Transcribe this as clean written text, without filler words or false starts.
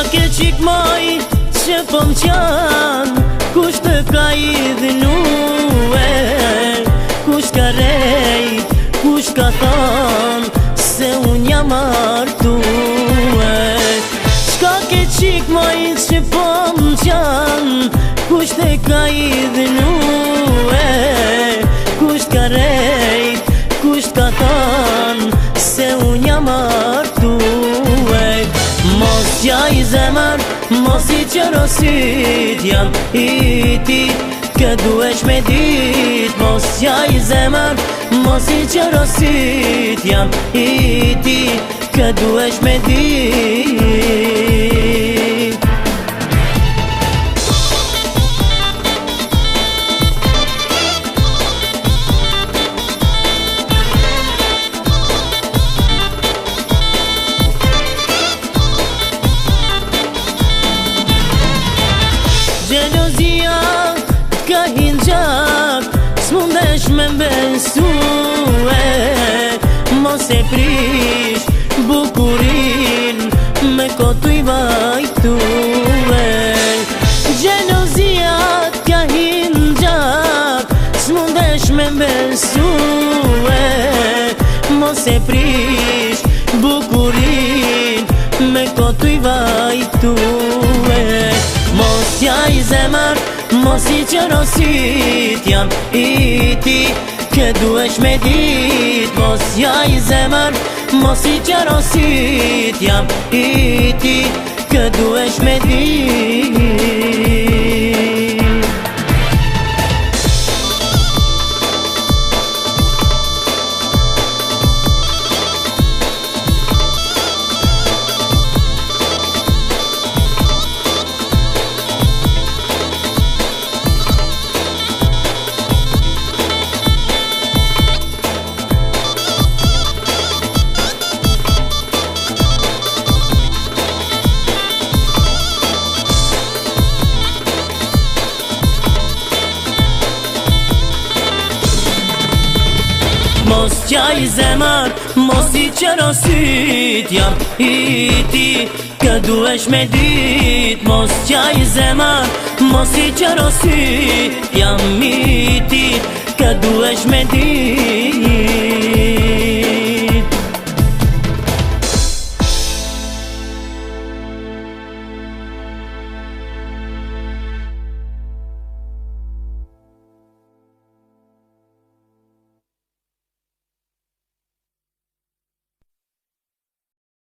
ke qik maj që po m'qan, kush të ka idhnue, kush ka rejt, kush ka than se unë jam martue. Shka ke qik maj që po m'qan, kush të ka idhnue, kush ka rejt, kush ka than se unë jam martue. Mos qaj zemër, mos i qërosit, jam i ti, kë duesh me dit. Mos qaj zemër, mos i qërosit, jam i ti, kë duesh me dit. Gjelozia ka hingjak, s'mundesh me mbesue, mos e prish bukurin me kotu i vajtue. Gjelozia ka hingjak, s'mundesh me mbesue, mos e prish bukurin me kotu i vajtue. Mos qaj zemër, mos i qërosit, jam i ti, kë duesh me dit. Mos qaj zemër, mos i qërosit, jam i ti, kë duesh me dit. Mos qaj zemër, mos i qërosit, jam i ti, kë duesh me dit. Mos qaj zemër, mos i qërosit, jam i ti, kë duesh me dit.